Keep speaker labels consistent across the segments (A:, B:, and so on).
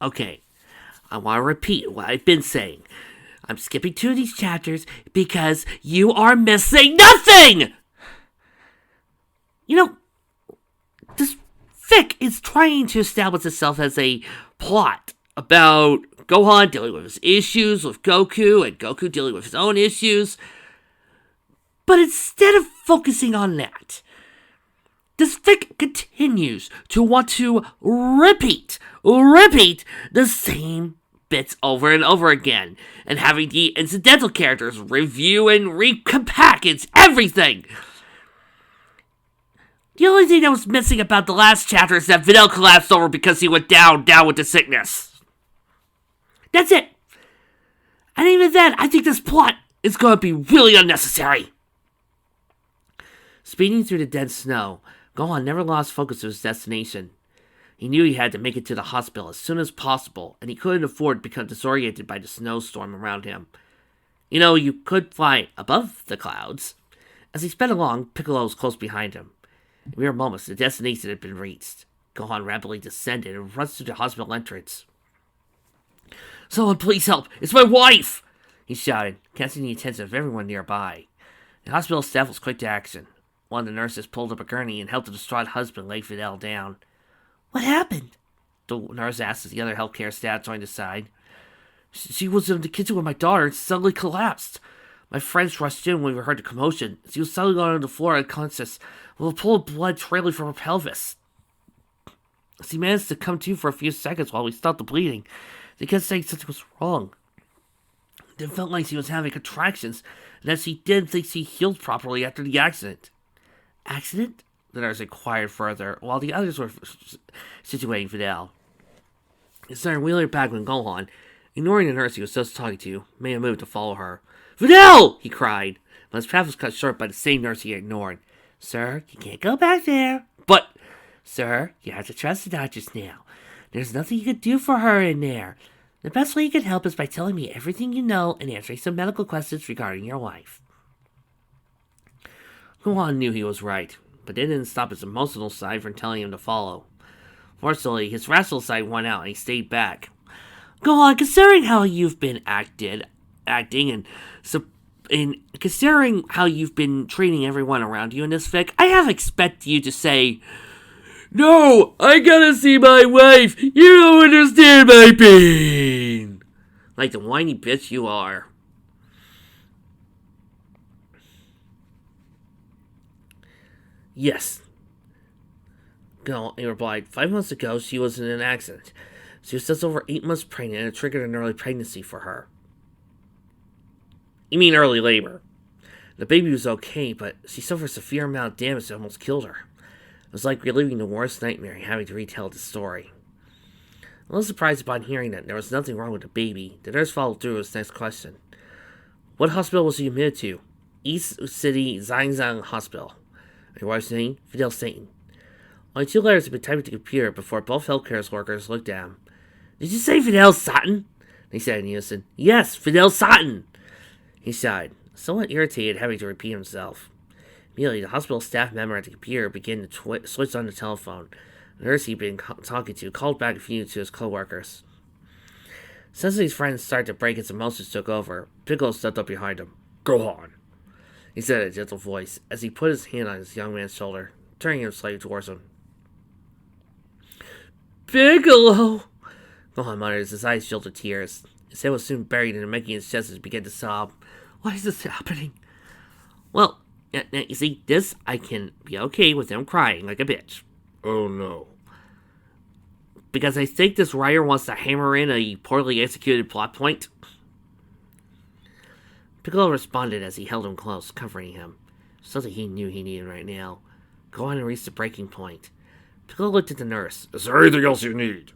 A: Okay, I want to repeat what I've been saying. I'm skipping 2 of these chapters because you are missing nothing! You know, this fic is trying to establish itself as a plot about Gohan dealing with his issues with Goku and Goku dealing with his own issues. But instead of focusing on that, this fic continues to want to repeat the same bits over and over again, and having the incidental characters review and repackage everything. The only thing that was missing about the last chapter is that Videl collapsed over because he went down with the sickness. That's it. And even then, I think this plot is going to be really unnecessary. Speeding through the dense snow, Gohan never lost focus of his destination. He knew he had to make it to the hospital as soon as possible, and he couldn't afford to become disoriented by the snowstorm around him. You could fly above the clouds. As he sped along, Piccolo was close behind him. In mere moments, the destination had been reached. Gohan rapidly descended and runs through the hospital entrance. "Someone please help! It's my wife!" he shouted, catching the attention of everyone nearby. The hospital staff was quick to action. One of the nurses pulled up a gurney and helped the distraught husband lay Videl down. "What happened?" the nurse asked as the other healthcare staff joined his side. "She was in the kitchen with my daughter and suddenly collapsed. My friends rushed in when we heard the commotion. She was suddenly on the floor unconscious, with a pool of blood trailing from her pelvis. She managed to come to for a few seconds while we stopped the bleeding. They kept saying something was wrong. It felt like she was having contractions, and that she didn't think she healed properly after the accident." "Accident?" the nurse inquired further, while the others were situating Videl. He started wheeling back when Gohan, ignoring the nurse he was just talking to, made a move to follow her. "Videl!" he cried, but his path was cut short by the same nurse he had ignored. "Sir, you can't go back there." "But, sir, you have to trust the doctors now. There's nothing you can do for her in there. The best way you can help is by telling me everything you know and answering some medical questions regarding your wife." Gohan knew he was right, but it didn't stop his emotional side from telling him to follow. Fortunately, his rational side won out and he stayed back. "Gohan, considering how you've been acting and considering how you've been treating everyone around you in this fic, I have expected you to say, 'No, I gotta see my wife. You don't understand my pain,' like the whiny bitch you are." "Yes," he replied. 5 months ago, she was in an accident. She was just over 8 months pregnant and it triggered an early pregnancy for her." "You mean early labor?" "The baby was okay, but she suffered a severe amount of damage that almost killed her. It was like reliving the worst nightmare and having to retell the story." A little surprised upon hearing that there was nothing wrong with the baby, the nurse followed through with his next question. "What hospital was she admitted to?" "East City Zhangzhang Hospital." "Your wife's name?" "Videl Satan." Only 2 letters had been typed into the computer before both healthcare workers looked at him. "Did you say Videl Satan?" they said in unison. "Yes, Videl Satan." He sighed, somewhat irritated having to repeat himself. Immediately, the hospital staff member at the computer began to switch on the telephone. The nurse he'd been talking to called back a few to his co-workers. Sensing his friend started to break, his emotions took over. Piccolo stepped up behind him. "Gohan," he said in a gentle voice, as he put his hand on his young man's shoulder, turning him slightly towards him. "Piccolo!" Gohan muttered as his eyes filled with tears. His head was soon buried in making his chest as he began to sob. "Why is this happening?" "Well, you see, this I can be okay with him crying like a bitch." "Oh no." "Because I think this writer wants to hammer in a poorly executed plot point." Piccolo responded as he held him close, comforting him. Something he knew he needed right now. Gohan reached the breaking point. Piccolo looked at the nurse. "Is there anything else you need?"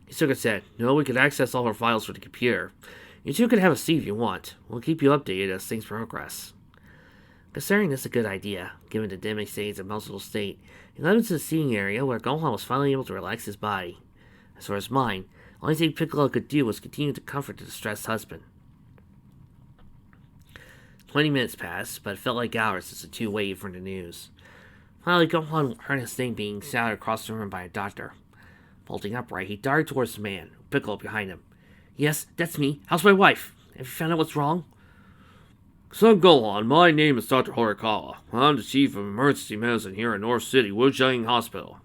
A: He shook his head. "No, we can access all our files from the computer. You two can have a seat if you want. We'll keep you updated as things progress." Considering this a good idea, given the devastating emotional state, he led him to the seating area where Gohan was finally able to relax his body. As for his mind, the only thing Piccolo could do was continue to comfort the distressed husband. 20 minutes passed, but it felt like hours as the two waited for the news. Finally, Gohan heard his name being shouted across the room by a doctor. Holding upright, he darted towards the man, Piccolo behind him. Yes, that's me. How's my wife? Have you found out what's wrong?
B: Son Gohan, my name is Dr. Horikawa. I'm the chief of emergency medicine here in North City, Wujiang Hospital.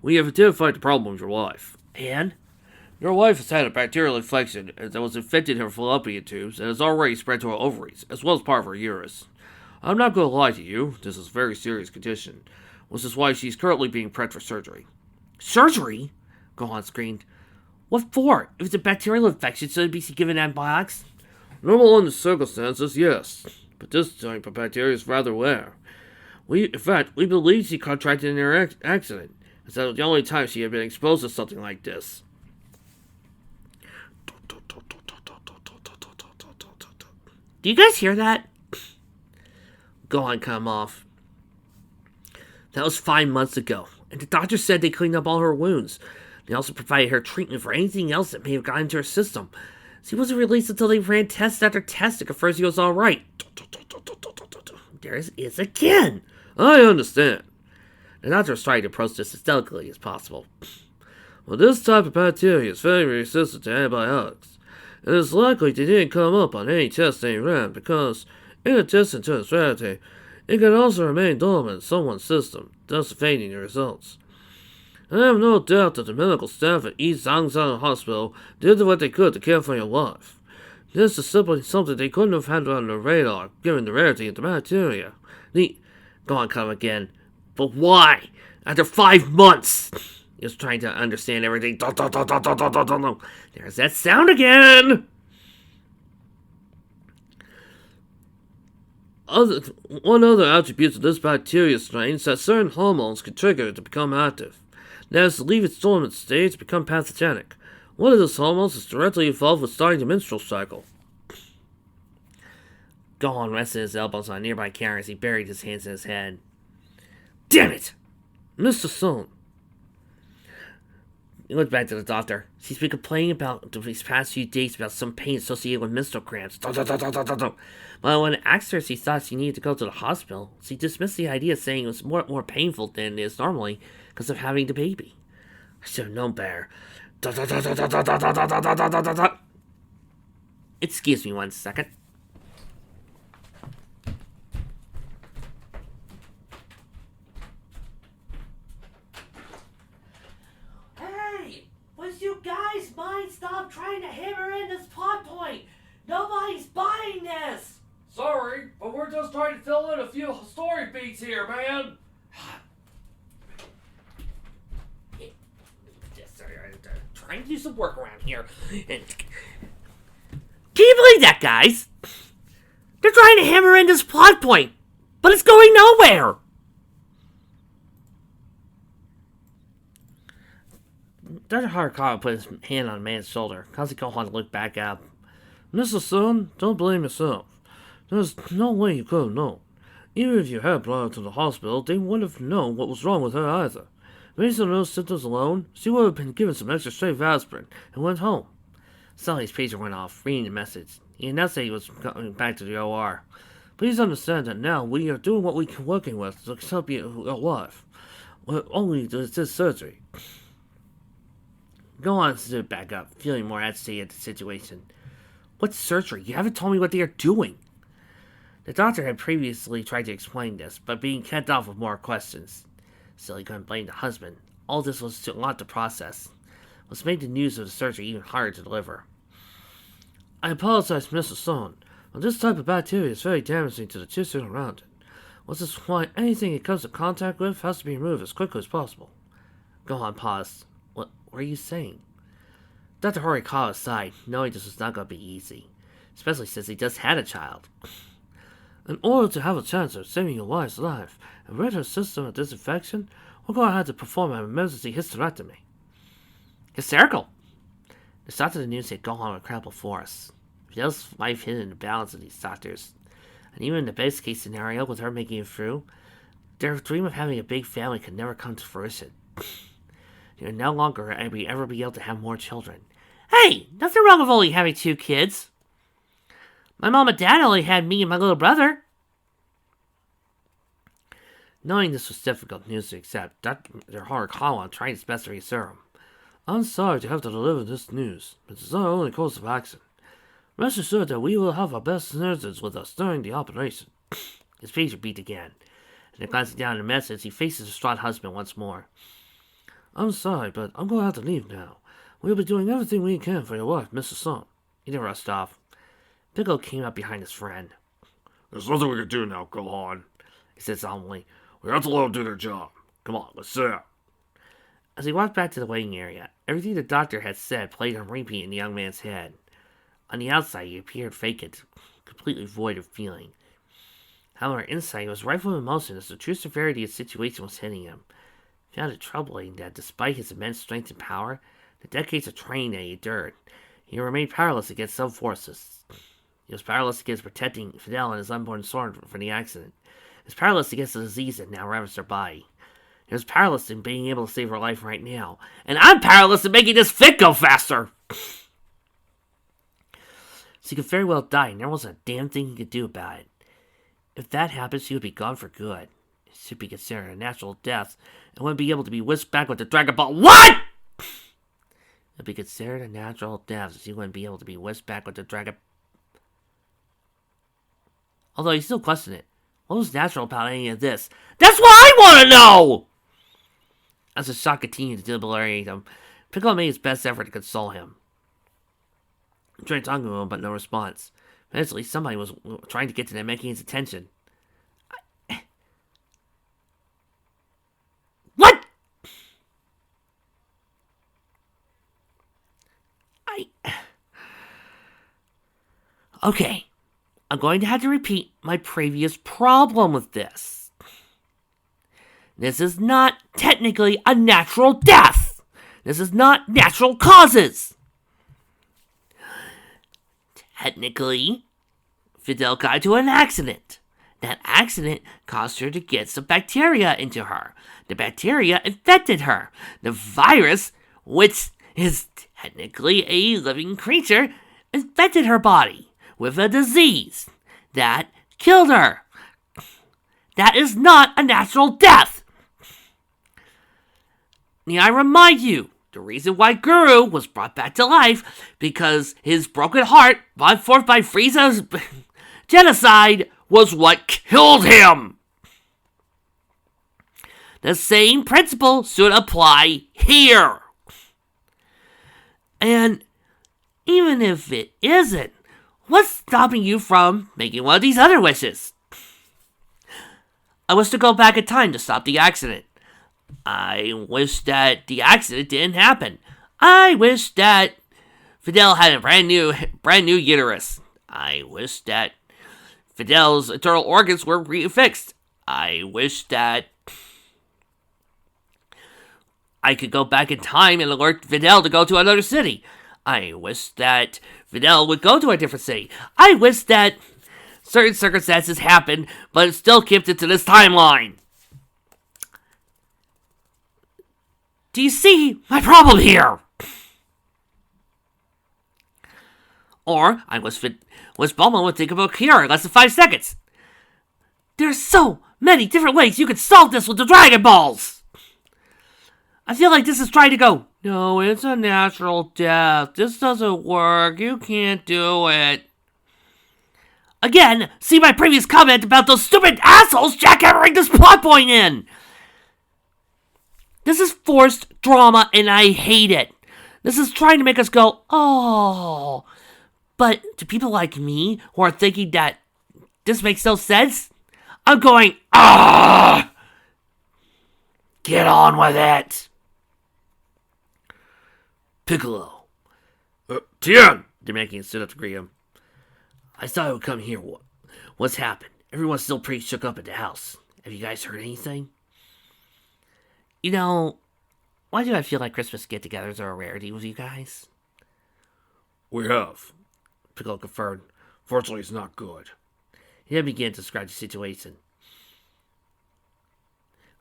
B: We have identified the problem with your wife.
A: And?
B: Your wife has had a bacterial infection that was infected in her fallopian tubes and has already spread to her ovaries, as well as part of her uterus. I'm not going to lie to you, this is a very serious condition, which is why she's currently being prepped for surgery.
A: Surgery? Gohan screamed. What for? If it's a bacterial infection, should it be given antibiotics?
B: Normal under circumstances, yes, but this type of bacteria is rather rare. In fact, we believe she contracted in her accident, as that was the only time she had been exposed to something like this.
A: Do you guys hear that? Gohan cut him off. That was 5 months ago, and the doctor said they cleaned up all her wounds. They also provided her treatment for anything else that may have gotten into her system. She wasn't released until they ran test after test to confirm she was alright. There it is again!
B: I understand.
A: The doctor was trying to approach this as delicately as possible.
B: Well, this type of bacteria is very resistant to antibiotics. It is likely they didn't come up on any test they ran because, in addition to its rarity, it can also remain dormant in someone's system, thus affecting the results. I have no doubt that the medical staff at East Zhangzhou Hospital did what they could to care for your wife. This is simply something they couldn't have had on their radar, given the rarity of the bacteria.
A: Go on, come again. But why? After 5 months! He was trying to understand everything. There's that sound again!
B: One other attribute of this bacteria strain is that certain hormones can trigger it to become active. That is to leave its dormant state to become pathogenic. One of those hormones is directly involved with starting the menstrual cycle.
A: Gohan rested his elbows on a nearby counter as he buried his hands in his head. Damn it!
B: Mr. Son.
A: He looked back to the doctor. She's been complaining about these past few days about some pain associated with menstrual cramps. But when I asked her if she thought she needed to go to the hospital, she dismissed the idea, saying it was more painful than it is normally because of having the baby. I should have known better. Excuse me 1 second. Hey! Would you guys mind stop trying to hammer in this plot point? Nobody's buying this!
B: Sorry, but we're just trying to fill in a few story beats here, man.
A: Trying to do some work around here. Can you believe that, guys? They're trying to hammer in this plot point, but it's going nowhere. Dr. Horikawa put his hand on the man's shoulder, causing Gohan to look back up.
B: Mr. Son, don't blame yourself. There's no way you could have known. Even if you had brought her to the hospital, they wouldn't have known what was wrong with her either. Based on those symptoms alone, she would have been given some extra strength aspirin and went home.
A: Suddenly his pager went off, reading the message. He announced that he was going back to the OR.
B: Please understand that now we are doing what we can working with to help you alive. Only this surgery.
A: Gohan stood back up, feeling more agitated at the situation. What surgery? You haven't told me what they are doing. The doctor had previously tried to explain this, but being kept off with more questions. Still, he couldn't blame the husband. All this was a lot to process. What's made the news of the surgery even harder to deliver.
B: I apologize, Mr. Son, but this type of bacteria is very damaging to the tissue around it. Which is why anything it comes in contact with has to be removed as quickly as possible.
A: Gohan paused. What are you saying? Dr. Horikawa sighed, knowing this was not going to be easy, especially since he just had a child.
B: In order to have a chance of saving your wife's life and rid her system of this infection, we're going to have to perform an emergency hysterectomy.
A: Hysterical! The start of the news hit Gohan with credible force. Fidel's life hid in the balance of these doctors. And even in the best case scenario, with her making it through, their dream of having a big family could never come to fruition. They would no longer ever be able to have more children. Hey, nothing wrong with only having 2 kids. My mom and dad only had me and my little brother. Knowing this was difficult news to accept, Dr. Horikawa tried his best to reassure him.
B: I'm sorry to have to deliver this news, but it's our only course of action. Rest assured that we will have our best nurses with us during the operation.
A: His pager beat again, and glancing down at the message, he faced his distraught husband once more.
B: I'm sorry, but I'm going to have to leave now. We'll be doing everything we can for your wife, Mrs. Song.
A: He didn't rush off. Piccolo came up behind his friend.
C: There's nothing we can do now, Gohan,
A: he said solemnly.
C: We have to let them do their job. Come on, let's sit down.
A: As he walked back to the waiting area, everything the doctor had said played on repeat in the young man's head. On the outside, he appeared vacant, completely void of feeling. However, inside, he was rife with emotion as the true severity of the situation was hitting him. He found it troubling that, despite his immense strength and power, the decades of training that he endured, he remained powerless against some forces. He was powerless against protecting Fidel and his unborn son from the accident. He was powerless against the disease that now ravaged their body. He was powerless in being able to save her life right now. And I'm powerless in making this fit go faster! So he could very well die, and there wasn't a damn thing he could do about it. If that happens, he would be gone for good. It should be considered a natural death, and wouldn't be able to be whisked back with the Dragon Ball. What?! It would be considered a natural death, as he wouldn't be able to be whisked back with the Dragon... Although he still questioned it. What was natural about any of this? That's what I want to know! As the shock continued to debilitate him, Piccolo made his best effort to console him. He tried talking to him, but no response. Eventually, somebody was trying to get to Namekian's attention. What? Okay. I'm going to have to repeat my previous problem with this. This is not technically a natural death. This is not natural causes. Technically, Fidel got into an accident. That accident caused her to get some bacteria into her. The bacteria infected her. The virus, which is technically a living creature, infected her body with a disease that killed her. That is not a natural death. May I remind you, the reason why Guru was brought back to life because his broken heart, brought forth by Frieza's genocide, was what killed him. The same principle should apply here. And even if it isn't, what's stopping you from making one of these other wishes? I wish to go back in time to stop the accident. I wish that the accident didn't happen. I wish that Fidel had a brand new uterus. I wish that Fidel's internal organs were refixed. I wish that I could go back in time and alert Fidel to go to another city. I wish that Fidel would go to a different city. I wish that certain circumstances happened, but it still kept it to this timeline. Do you see my problem here? Or, I wish Bulma would think of a cure in less than 5 seconds. There's so many different ways you could solve this with the Dragon Balls! I feel like this is trying to go, no, it's a natural death. This doesn't work. You can't do it. Again, see my previous comment about those stupid assholes jackhammering this plot point in. This is forced drama, and I hate it. This is trying to make us go, oh. But to people like me who are thinking that this makes no sense, I'm going, ah! Get on with it. Piccolo.
C: Tien!
A: Namekian stood up to greet him. I thought I would come here. What's happened? Everyone's still pretty shook up at the house. Have you guys heard anything? You know, why do I feel like Christmas get-togethers are a rarity with you guys?
C: We have.
A: Piccolo confirmed.
C: Fortunately, it's not good.
A: He then began to describe the situation.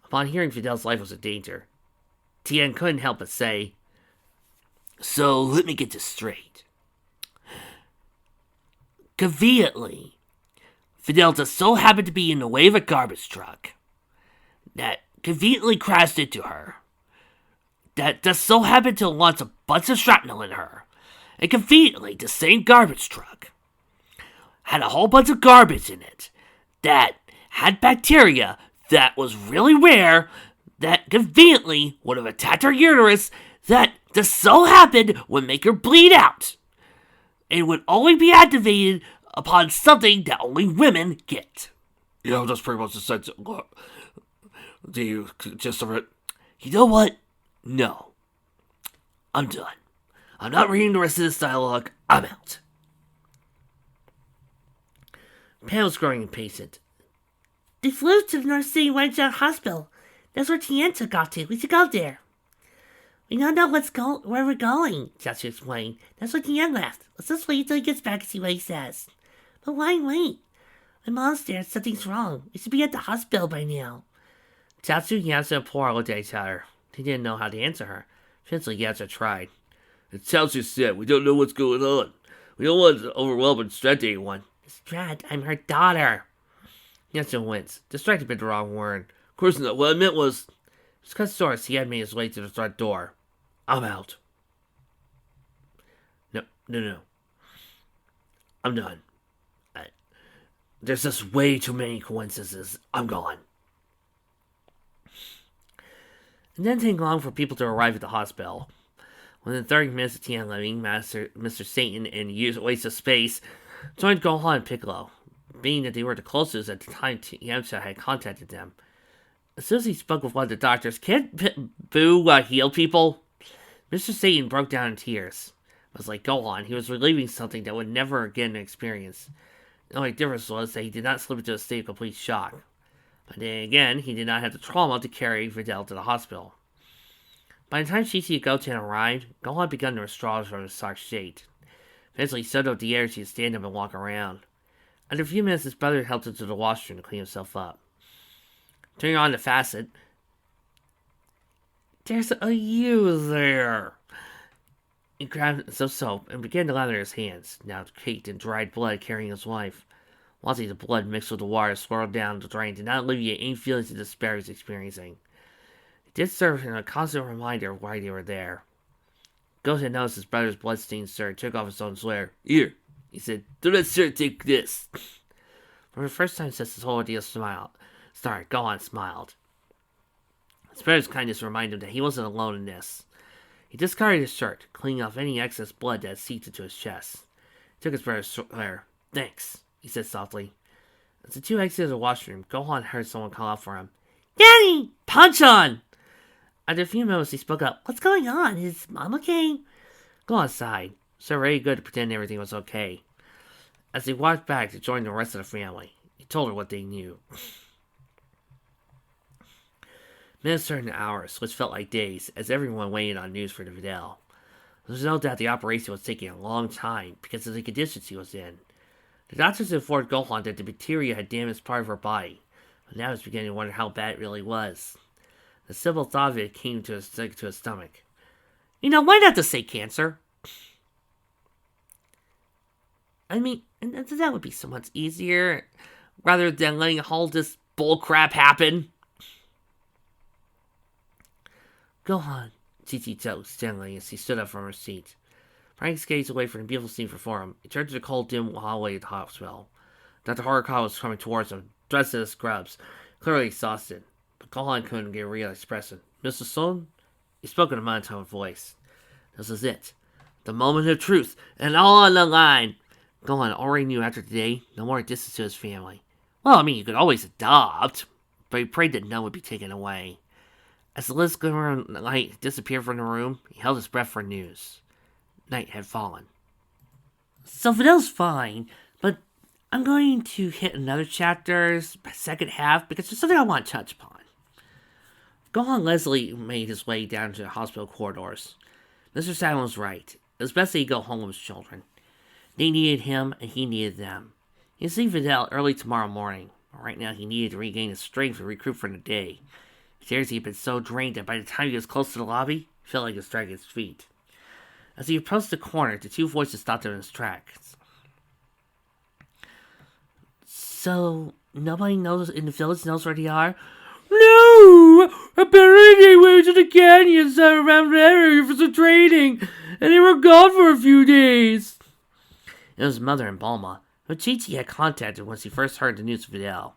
A: Upon hearing Fidel's life was in danger, Tien couldn't help but say, so let me get this straight. Conveniently, Fidel just so happened to be in the way of a garbage truck that conveniently crashed into her, that just so happened to launch a bunch of shrapnel in her. And conveniently, the same garbage truck had a whole bunch of garbage in it that had bacteria that was really rare that conveniently would have attacked her uterus that just so happened would make her bleed out. It would only be activated upon something that only women get.
C: Yeah, that's pretty much the sense. Do you gist of it?
A: You know what? No. I'm done. I'm not reading the rest of this dialogue. I'm out. Pam was growing impatient. They flew to the North City Whiteout Hospital. That's where Tien took off to. We should go there. We don't know where we're going, Jiaxu explained. That's why Tien left. Let's just wait until he gets back and see what he says. But why wait? My mom's there. Something's wrong. We should be at the hospital by now. Jiaxu, Yamcha, and Poor looked at each other. They didn't know how to answer her. Eventually, Yamcha tried.
B: It sounds just said, we don't know what's going on. We don't want to overwhelm and distract anyone.
A: Distract? I'm her daughter. Yamcha winced. Distracted been the wrong word.
B: Of course not. What I meant was...
A: Just cut short, he had made his way to the front door. I'm out. No. I'm done. There's just way too many coincidences. I'm gone. It didn't take long for people to arrive at the hospital. Within 30 minutes of Tien leaving, Mr. Satan and Waste of Space joined Gohan and Piccolo, being that they were the closest at the time Yamcha had contacted them. As soon as he spoke with one of the doctors, can't Boo heal people? Mr. Satan broke down in tears. It was like Gohan, he was relieving something that would never again experience. The only difference was that he did not slip into a state of complete shock. But then again, he did not have the trauma to carry Videl to the hospital. By the time Chi-Chi and Goten arrived, Gohan had begun to withdraw from his shocked state. Eventually, he soaked up the energy to stand up and walk around. After a few minutes, his brother helped him to the washroom to clean himself up. Turning on the faucet, there's a you there. He grabbed some soap and began to lather his hands, now caked in dried blood carrying his wife. Watching the blood mixed with the water swirled down the drain did not alleviate any feelings of despair he was experiencing. It did serve him a constant reminder of why they were there. Goten noticed his brother's blood-stained shirt, took off his own sweater.
B: Here, he said, do that shirt, take this.
A: For the first time since his whole ordeal Gohan smiled. His brother's kindness reminded him that he wasn't alone in this. He discarded his shirt, cleaning off any excess blood that had seeped into his chest. He took his brother's sweater. Thanks, he said softly. As the two exited the washroom, Gohan heard someone call out for him. Daddy! Punch on! After a few moments, he spoke up. What's going on? Is Mom okay? Gohan sighed. So very good to pretend everything was okay. As he walked back to join the rest of the family, he told her what they knew. Minutes turned to hours, which felt like days, as everyone waited on news for the Videl. There was no doubt the operation was taking a long time because of the conditions he was in. The doctors informed Gohan that the bacteria had damaged part of her body, but now he was beginning to wonder how bad it really was. The simple thought of it came to his stomach. Why not just say cancer? I mean, that would be so much easier, rather than letting all this bullcrap happen. Gohan, Chi-Chi joked gently as he stood up from her seat. Prying his gaze away from the beautiful scene before him, he turned to the cold, dim hallway of the hospital. Dr. Horikawa was coming towards him, dressed in his scrubs, clearly exhausted. But Gohan couldn't get a real expression. Mr. Son? He spoke in a monotone voice. This is it. The moment of truth, and all on the line. Gohan already knew after today, no more distance to his family. Well, I mean, you could always adopt, but he prayed that none would be taken away. As the last glimmer of light disappeared from the room, he held his breath for news. Night had fallen. So Videl's fine, but I'm going to hit another chapter's second half because there's something I want to touch upon. Gohan Leslie made his way down to the hospital corridors. Mr. Satan was right. It was best that he go home with his children. They needed him, and he needed them. He'd see Videl early tomorrow morning. Right now, he needed to regain his strength to recruit for the day. Seriously, he had been so drained that by the time he was close to the lobby, he felt like he was dragging his feet. As he approached the corner, the two voices stopped him in his tracks. So, nobody knows in the village knows where they are?
B: No! Apparently they went to the canyons around the area for some training, and they were gone for a few days.
A: It was Mother and Bulma, who Chi-Chi had contacted when she first heard the news of Videl.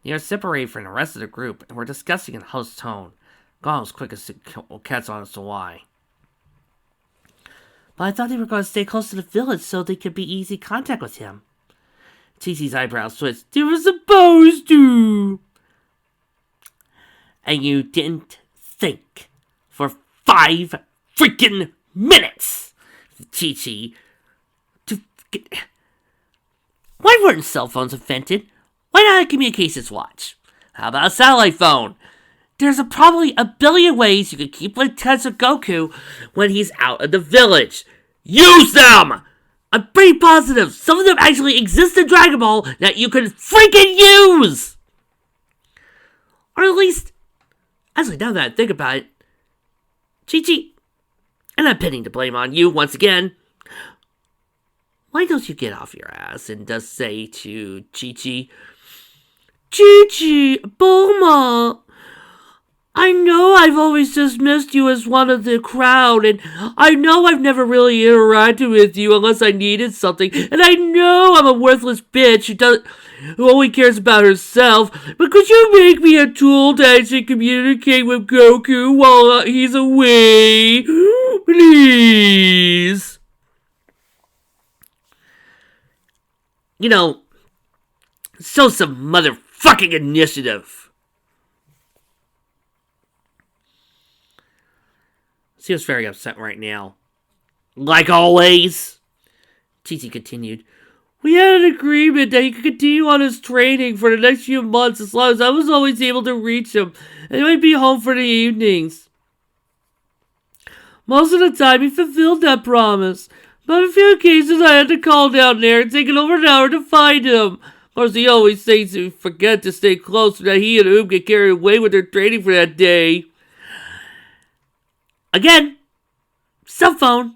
A: They were separated from the rest of the group and were discussing in a host tone. Gohan was quick to catch on as to why. But I thought they were going to stay close to the village so they could be easy contact with him. Chi-Chi's eyebrows twitched.
B: They were supposed to.
A: And you didn't think for 5 freaking minutes, Chi-Chi. Why weren't cell phones invented? Why not a communications watch? How about a satellite phone? There's probably a billion ways you could keep in touch with Goku when he's out of the village. Use them! I'm pretty positive some of them actually exist in Dragon Ball that you can freaking use! Or at least, actually now that I think about it, Chi-Chi, and I'm pinning the blame on you once again, why don't you get off your ass and just say to Chi-Chi, Chi-Chi, Bulma, I know I've always dismissed you as one of the crowd, and I know I've never really interacted with you unless I needed something, and I know I'm a worthless bitch who only cares about herself, but could you make me a tool to actually communicate with Goku while he's away? Please? You know, show some motherfucking initiative. She was very upset right now. Like always, Chi-Chi continued. We had an agreement that he could continue on his training for the next few months as long as I was always able to reach him, and he might be home for the evenings. Most of the time, he fulfilled that promise, but in a few cases I had to call down there and take it over an hour to find him. Of course, he always seems to forget to stay close so that he and Oom get carried away with their training for that day. Again, cell phone.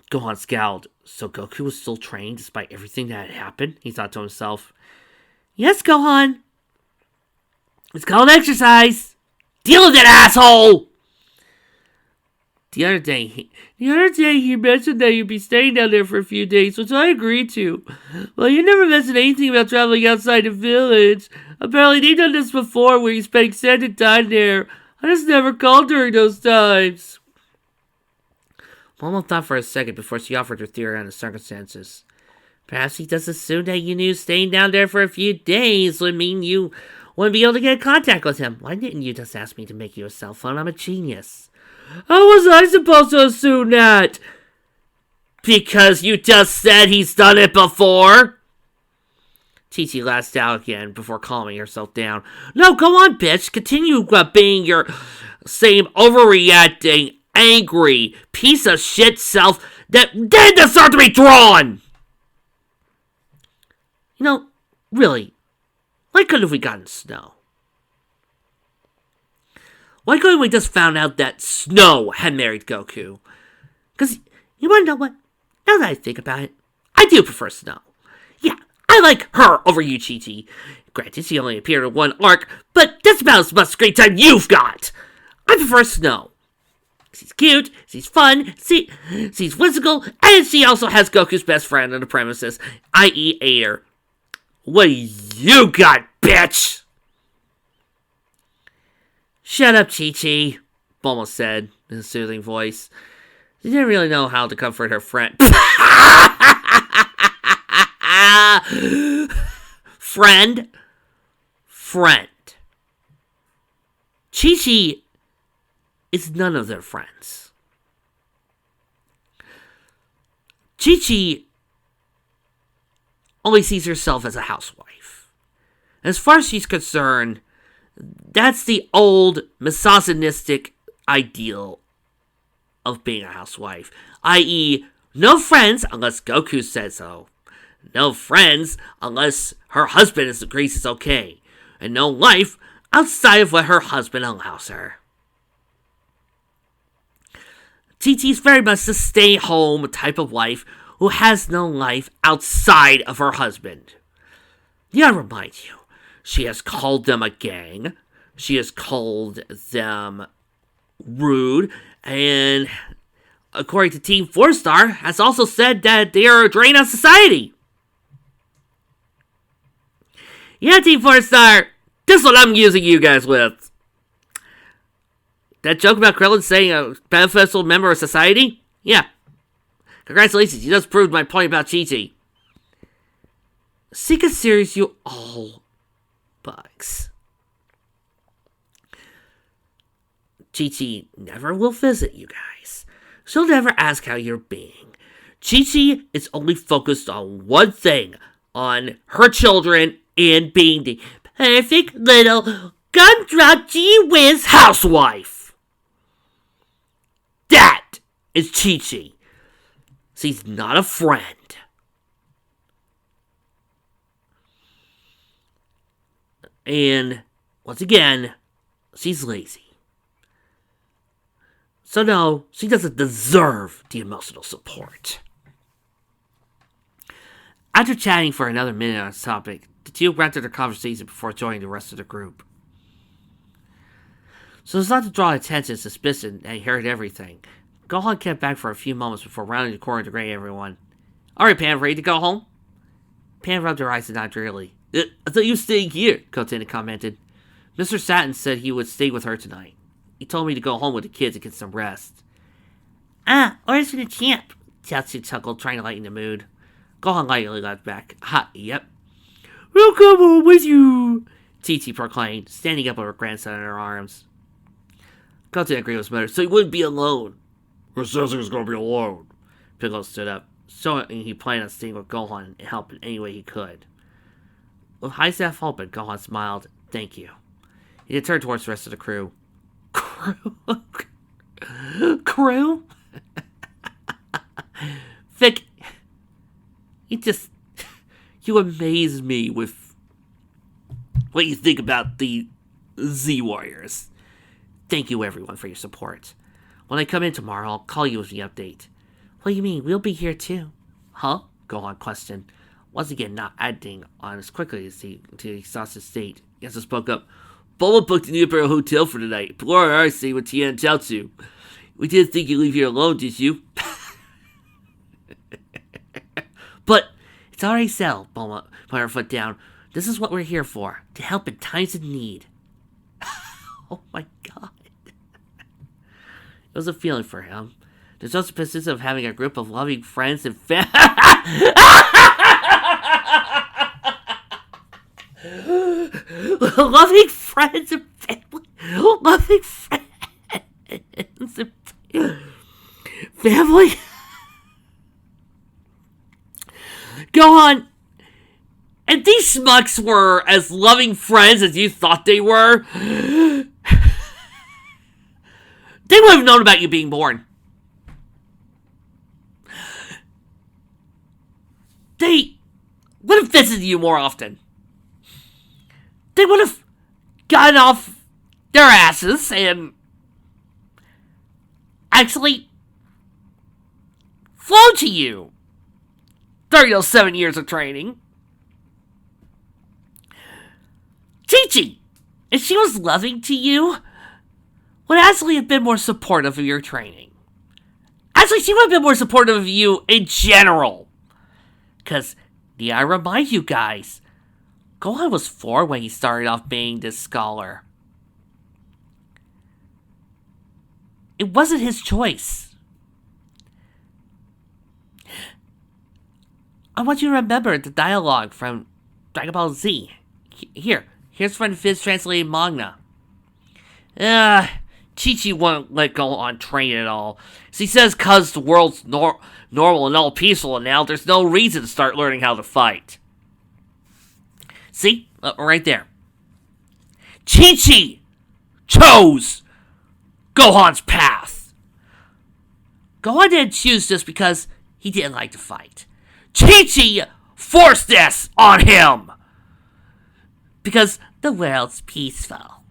A: Gohan scowled. So Goku was still training despite everything that had happened? He thought to himself. Yes, Gohan. It's called exercise. Deal with it, asshole! The other day he mentioned that you'd be staying down there for a few days, which I agreed to. Well, you never mentioned anything about traveling outside the village. Apparently they've done this before where you spend extended time there. I just never called during those times. Momo thought for a second before she offered her theory on the circumstances. Perhaps he just assumed that you knew staying down there for a few days would mean you wouldn't be able to get in contact with him. Why didn't you just ask me to make you a cell phone? I'm a genius. How was I supposed to assume that? Because you just said he's done it before? Chi-Chi laughed out again before calming herself down. No, go on, bitch. Continue being your same overreacting, angry, piece of shit self that didn't deserve to be drawn! You know, really, why couldn't we gotten Snow? Why couldn't we just found out that Snow had married Goku? Because, you wanna know what? Now that I think about it, I do prefer Snow. Yeah, I like her over you, Chi-Chi. Granted, she only appeared in one arc, but that's about as much screen time you've got. I prefer Snow. She's cute, she's fun, she's whimsical, and she also has Goku's best friend on the premises, i.e. Ader. What do you got, bitch? Shut up, Chi-Chi, Bulma said in a soothing voice. She didn't really know how to comfort her friend. Friend? Chi-Chi is none of their friends. Chi-Chi only sees herself as a housewife. As far as she's concerned, that's the old misogynistic ideal of being a housewife. I.e., no friends unless Goku says so. No friends unless her husband agrees it's okay. And no life outside of what her husband allows her. Chi-Chi's very much the stay-home type of wife who has no life outside of her husband. Yeah, I remind you, She has called them a gang. She has called them rude. And according to Team 4-Star, has also said that they are a drain on society. Yeah, Team 4-Star, this is what I'm using you guys with. That joke about Krillin saying a beneficial member of society? Yeah. Congratulations, you just proved my point about Chi-Chi. Seek a series, you all bugs. Chi-Chi never will visit you guys. She'll never ask how you're being. Chi-Chi is only focused on one thing, on her children and being the perfect little gumdrop gee-whiz housewife. That is Chi-Chi. She's not a friend. And, once again, she's lazy. So no, she doesn't deserve the emotional support. After chatting for another minute on this topic, the two wrapped up their conversation before joining the rest of the group. So as not to draw attention and suspicion that he heard everything, Gohan kept back for a few moments before rounding the corner to greet everyone. Alright, Pan, ready to go home? Pan rubbed her eyes and nodded drearily. I thought you were staying here, Goten commented. Mr. Satin said he would stay with her tonight. He told me to go home with the kids and get some rest. Ah, orders for the champ, Chiaotzu chuckled, trying to lighten the mood. Gohan lightly laughed back. Ha, yep. We'll come home with you, Chi-Chi proclaimed, standing up with her grandson in her arms. Goten agreed with his mother, so he wouldn't be alone.
C: Who says he was going to be alone?
A: Piccolo stood up, showing he planned on staying with Gohan and help in any way he could. With high staff open, Gohan smiled. Thank you. He then turned towards the rest of the crew. Crew? Vic, you amaze me with what you think about the Z-Warriors. Thank you everyone for your support. When I come in tomorrow, I'll call you with the update. What do you mean? We'll be here too. Huh? Gohan questioned. Once again, not acting on as quickly as he exhausted his state. Yasuo spoke up. Bulma booked a new Imperial Hotel for tonight. Laura and I stayed with Tien and Chiaotzu. We didn't think you'd leave here alone, did you? But it's already settled, Bulma put her foot down. This is what we're here for. To help in times of need. Oh my god. It was a feeling for him. There's also persistence of having a group of loving friends and loving friends and family. Loving friends and family. Go on. And these schmucks were as loving friends as you thought they were. They would have known about you being born. They would have visited you more often. They would have gotten off their asses and actually flown to you during those 7 years of training. Chi-Chi, if she was loving to you, would actually have been more supportive of your training. Actually, she would have been more supportive of you in general. Because, I remind you guys, Gohan was 4 when he started off being this scholar. It wasn't his choice. I want you to remember the dialogue from Dragon Ball Z. Here's from Fizz translated manga. Chi-Chi won't let Gohan train at all. She says cause the world's normal and all peaceful now, there's no reason to start learning how to fight. See? Right there. Chi-Chi chose Gohan's path. Gohan didn't choose this because he didn't like to fight. Chi-Chi forced this on him. Because the world's peaceful.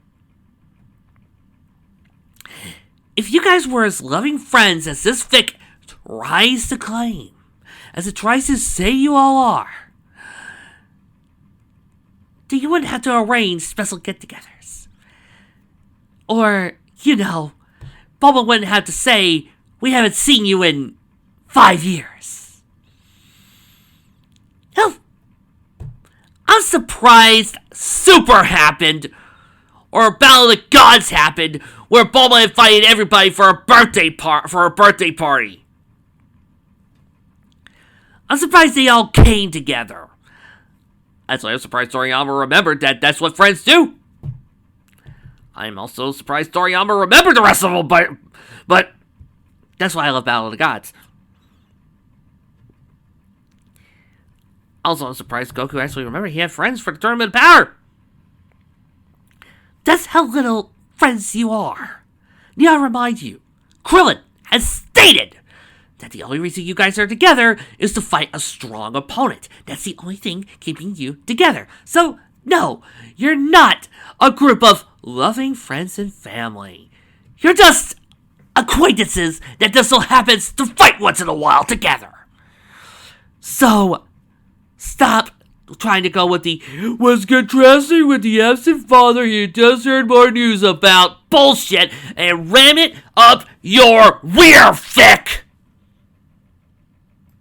A: If you guys were as loving friends as this fic tries to claim, as it tries to say you all are, then you wouldn't have to arrange special get-togethers. Or, Bulma wouldn't have to say, we haven't seen you in 5 years. Hell, I'm surprised Super happened, or Battle of the Gods happened, where Bulma invited everybody for a birthday party. I'm surprised they all came together. That's why I'm surprised Toriyama remembered that that's what friends do. I'm also surprised Toriyama remembered the rest of them, but that's why I love Battle of the Gods. Also, I'm surprised Goku actually remembered he had friends for the Tournament of Power. That's how little friends you are. Need I remind you, Krillin has stated that the only reason you guys are together is to fight a strong opponent. That's the only thing keeping you together. So, no, you're not a group of loving friends and family. You're just acquaintances that just so happens to fight once in a while together. So, stop trying to go with the was contrasting with the absent father he had just heard more news about bullshit and ram it up your rear, Vic!